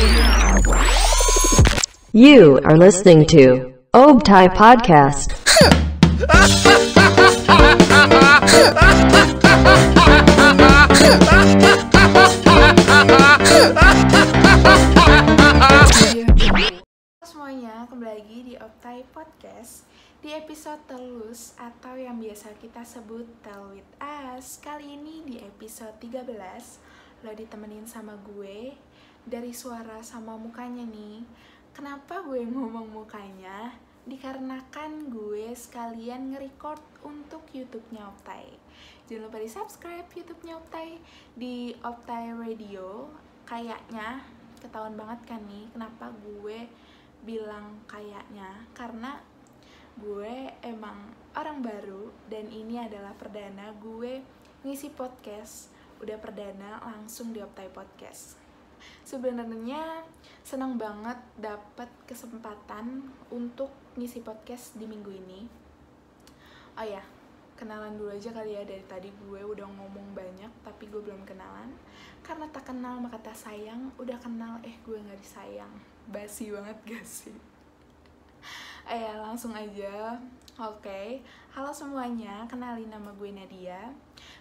You are listening to Obtai Podcast. Semuanya, kembali lagi di Obtai Podcast. Di episode telus atau yang biasa kita sebut Tell With Us. Kali ini di episode 13 lo ditemenin sama gue. Dari suara sama mukanya nih. Kenapa gue ngomong mukanya? Dikarenakan gue sekalian nge-record untuk YouTube-nya Obtai. Jangan lupa di-subscribe YouTube-nya Obtai di Obtai Radio. Kayaknya ketahuan banget kan nih kenapa gue bilang kayaknya, karena gue emang orang baru dan ini adalah perdana gue ngisi podcast. Udah perdana langsung di Obtai Podcast. Sebenarnya senang banget dapat kesempatan untuk ngisi podcast di minggu ini. Oh ya, kenalan dulu aja kali ya. Dari tadi gue udah ngomong banyak tapi gue belum kenalan. Karena tak kenal maka tak sayang. Udah kenal gue gak disayang. Basi banget gak sih? Langsung aja. Oke. Halo semuanya, kenalin nama gue Nadia.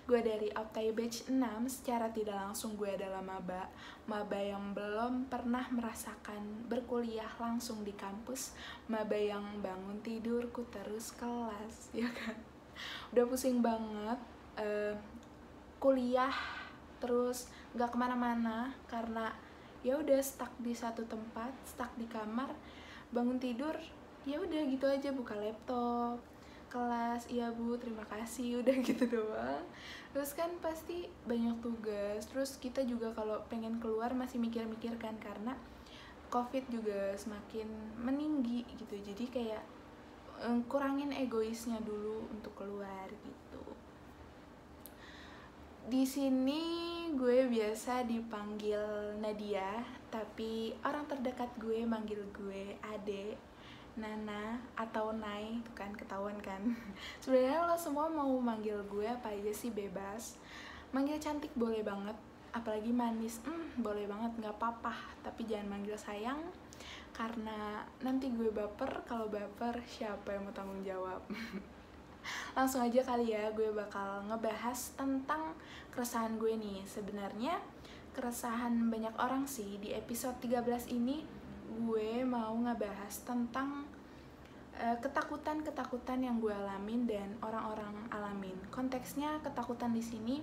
Gue dari Obtai Batch 6. Secara tidak langsung gue adalah maba yang belum pernah merasakan berkuliah langsung di kampus. Maba yang bangun tidurku terus kelas, ya kan? Udah pusing banget kuliah terus gak kemana-mana karena ya udah stuck di satu tempat, stuck di kamar, bangun tidur ya udah gitu aja, buka laptop, kelas, iya bu, terima kasih, udah gitu doang. Terus kan pasti banyak tugas, terus kita juga kalau pengen keluar masih mikir-mikir kan, karena COVID juga semakin meninggi gitu, jadi kayak kurangin egoisnya dulu untuk keluar gitu. Di sini gue biasa dipanggil Nadia, tapi orang terdekat gue manggil gue Ade, Nana, atau Nai, itu kan ketahuan kan. Sebenarnya lo semua mau manggil gue apa aja sih bebas. Manggil cantik boleh banget, apalagi manis, boleh banget, nggak apa-apa. Tapi jangan manggil sayang, karena nanti gue baper. Kalau baper siapa yang mau tanggung jawab? Langsung aja kali ya, gue bakal ngebahas tentang keresahan gue nih. Sebenarnya keresahan banyak orang sih. Di episode 13 ini gue mau ngebahas tentang ketakutan-ketakutan yang gue alamin dan orang-orang alamin. Konteksnya ketakutan di sini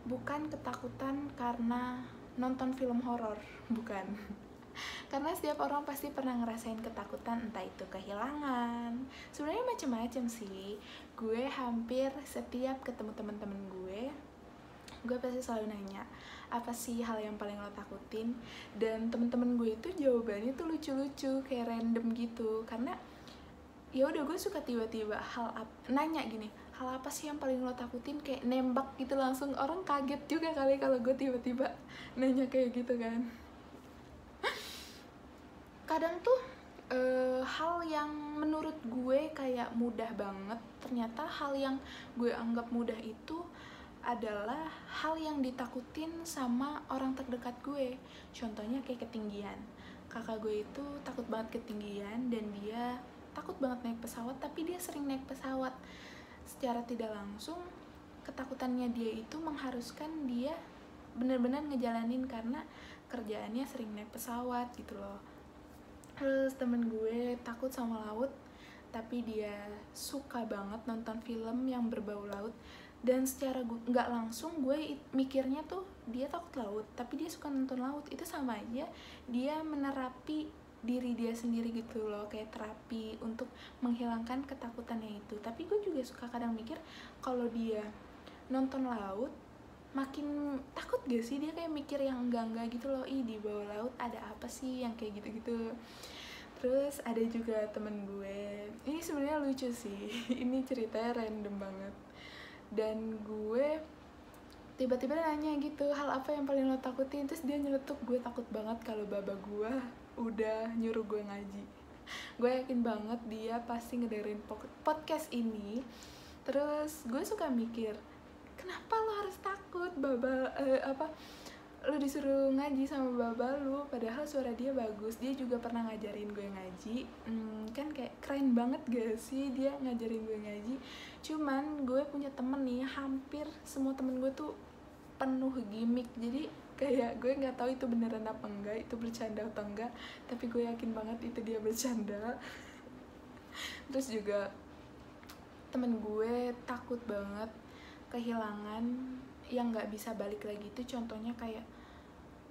bukan ketakutan karena nonton film horor, bukan. Karena setiap orang pasti pernah ngerasain ketakutan, entah itu kehilangan. Sebenarnya macam-macam sih. Gue hampir setiap ketemu teman-teman gue pasti selalu nanya, apa sih hal yang paling lo takutin? Dan temen-temen gue itu jawabannya tuh lucu-lucu, kayak random gitu. Karena ya udah, gue suka tiba-tiba nanya gini, hal apa sih yang paling lo takutin? Kayak nembak gitu langsung. Orang kaget juga kali kalau gue tiba-tiba nanya kayak gitu kan. Kadang tuh hal yang menurut gue kayak mudah banget, ternyata hal yang gue anggap mudah itu adalah hal yang ditakutin sama orang terdekat gue. Contohnya kayak ketinggian. Kakak gue itu takut banget ketinggian dan dia takut banget naik pesawat, tapi dia sering naik pesawat. Secara tidak langsung ketakutannya dia itu mengharuskan dia benar-benar ngejalanin karena kerjaannya sering naik pesawat gitu loh. Terus temen gue takut sama laut, tapi dia suka banget nonton film yang berbau laut. Dan secara nggak langsung gue mikirnya tuh dia takut laut, tapi dia suka nonton laut. Itu sama aja dia menerapi diri dia sendiri gitu loh, kayak terapi untuk menghilangkan ketakutannya itu. Tapi gue juga suka kadang mikir, kalau dia nonton laut makin takut gak sih? Dia kayak mikir yang enggak gitu loh, di bawah laut ada apa sih, yang kayak gitu-gitu. Terus ada juga temen gue, ini sebenarnya lucu sih. Ini ceritanya random banget. Dan gue tiba-tiba nanya gitu, hal apa yang paling lo takutin? Terus dia nyeletuk, gue takut banget kalau baba gue udah nyuruh gue ngaji. Gue yakin banget dia pasti ngedengerin podcast ini. Terus gue suka mikir, kenapa lo harus takut baba lu disuruh ngaji sama baba lu, padahal suara dia bagus, dia juga pernah ngajarin gue ngaji. Kan kayak keren banget gak sih dia ngajarin gue ngaji. Cuman gue punya temen nih, hampir semua temen gue tuh penuh gimmick, jadi kayak gue nggak tahu itu beneran apa enggak, itu bercanda atau enggak, tapi gue yakin banget itu dia bercanda. Terus juga temen gue takut banget kehilangan yang nggak bisa balik lagi. Itu contohnya kayak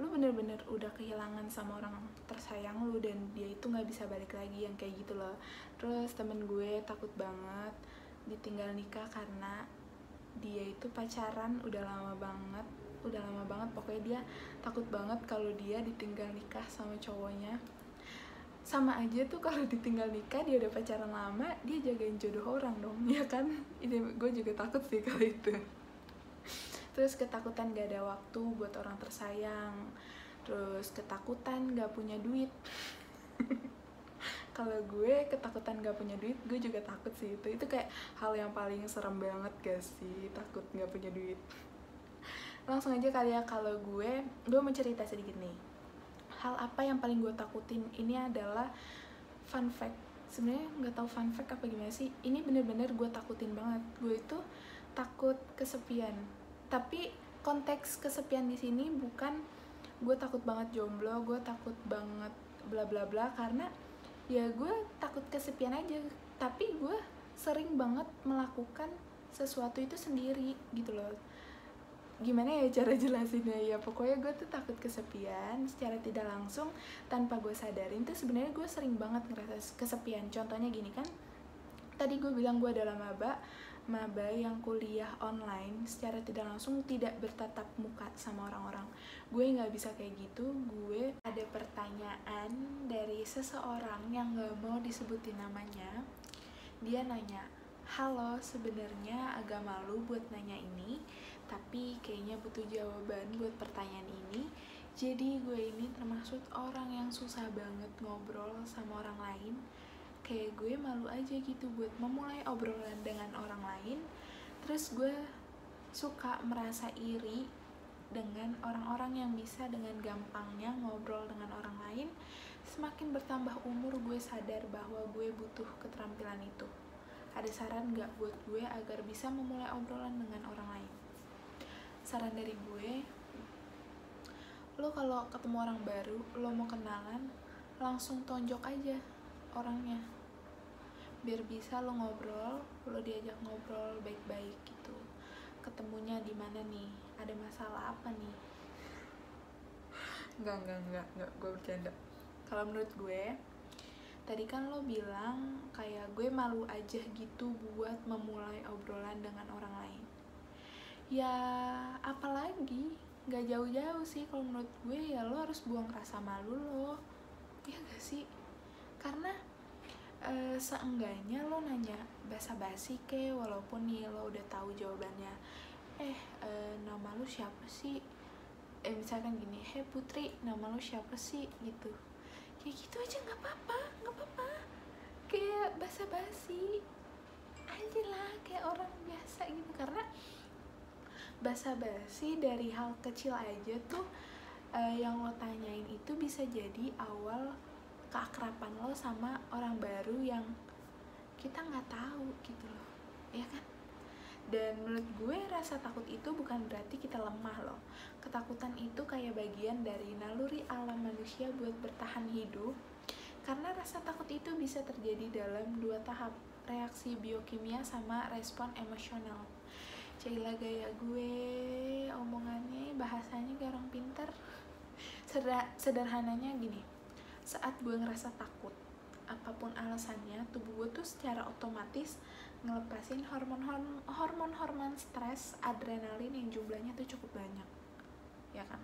lu bener-bener udah kehilangan sama orang tersayang lu dan dia itu nggak bisa balik lagi, yang kayak gitu loh. Terus temen gue takut banget ditinggal nikah karena dia itu pacaran udah lama banget pokoknya dia takut banget kalau dia ditinggal nikah sama cowoknya. Sama aja tuh kalau ditinggal nikah, dia udah pacaran lama, dia jagain jodoh orang dong, ya kan? Ini gue juga takut sih kalau itu. Terus ketakutan gak ada waktu buat orang tersayang. Terus ketakutan gak punya duit. Kalau gue ketakutan gak punya duit, gue juga takut sih itu. Itu kayak hal yang paling serem banget gak sih, takut gak punya duit. Langsung aja kali ya, kalau gue mau cerita sedikit nih. Hal apa yang paling gue takutin, ini adalah fun fact. Sebenarnya nggak tahu fun fact apa gimana sih, ini bener-bener gue takutin banget. Gue itu takut kesepian, tapi konteks kesepian di sini bukan gue takut banget jomblo, gue takut banget bla bla bla, karena ya gue takut kesepian aja, tapi gue sering banget melakukan sesuatu itu sendiri gitu loh. Gimana ya cara jelasinnya ya, pokoknya gue tuh takut kesepian secara tidak langsung tanpa gue sadarin tuh sebenarnya gue sering banget ngerasa kesepian. Contohnya gini kan, tadi gue bilang gue adalah maba yang kuliah online secara tidak langsung, tidak bertatap muka sama orang-orang. Gue nggak bisa kayak gitu. Gue ada pertanyaan dari seseorang yang nggak mau disebutin namanya. Dia nanya, halo, sebenarnya agak malu buat nanya ini, tapi kayaknya butuh jawaban buat pertanyaan ini. Jadi gue ini termasuk orang yang susah banget ngobrol sama orang lain. Kayak gue malu aja gitu buat memulai obrolan dengan orang lain. Terus gue suka merasa iri dengan orang-orang yang bisa dengan gampangnya ngobrol dengan orang lain. Semakin bertambah umur, gue sadar bahwa gue butuh keterampilan itu. Ada saran gak buat gue agar bisa memulai obrolan dengan orang lain? Saran dari gue, lo kalau ketemu orang baru, lo mau kenalan, langsung tonjok aja orangnya, biar bisa lo ngobrol, lo diajak ngobrol baik-baik gitu. Ketemunya di mana nih? Ada masalah apa nih? Enggak, gue bercanda. Kalau menurut gue, tadi kan lo bilang kayak gue malu aja gitu buat memulai obrolan dengan orang lain. Ya apalagi, gak jauh-jauh sih kalau menurut gue, ya lo harus buang rasa malu lo, ya gak sih? Karena seenggaknya lo nanya basa-basi ke, walaupun nih lo udah tahu jawabannya. Nama lo siapa sih? Misalkan gini, Putri, nama lo siapa sih? Gitu. Kayak gitu aja nggak apa-apa. Kayak basa-basi aja lah, kayak orang biasa gitu. Karena basa-basi dari hal kecil aja tuh yang lo tanyain itu bisa jadi awal keakraban lo sama orang baru yang kita nggak tahu gitu loh, ya kan? Dan menurut gue rasa takut itu bukan berarti kita lemah loh. Ketakutan itu kayak bagian dari naluri alam manusia buat bertahan hidup. Karena rasa takut itu bisa terjadi dalam dua tahap, reaksi biokimia sama respon emosional. Cailah gaya gue, omongannya, bahasanya kayak orang pintar. Sederhananya gini, saat gue ngerasa takut, apapun alasannya, tubuh gue tuh secara otomatis ngelepasin hormon stres, adrenalin yang jumlahnya tuh cukup banyak, ya kan?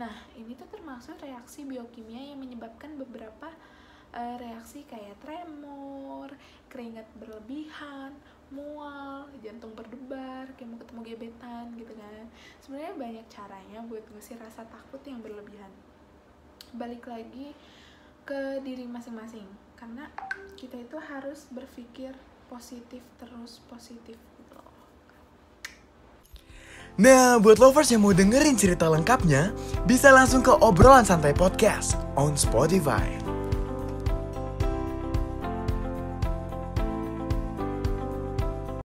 Nah, ini tuh termasuk reaksi biokimia yang menyebabkan beberapa reaksi kayak tremor, keringat berlebihan, mual, jantung berdebar, kayak mau ketemu gebetan gitu kan. Sebenarnya banyak caranya buat ngusir rasa takut yang berlebihan. Balik lagi ke diri masing-masing, karena kita itu harus berpikir positif, terus positif gitu loh. Nah, buat lovers yang mau dengerin cerita lengkapnya, bisa langsung ke Obrolan Santai Podcast on Spotify.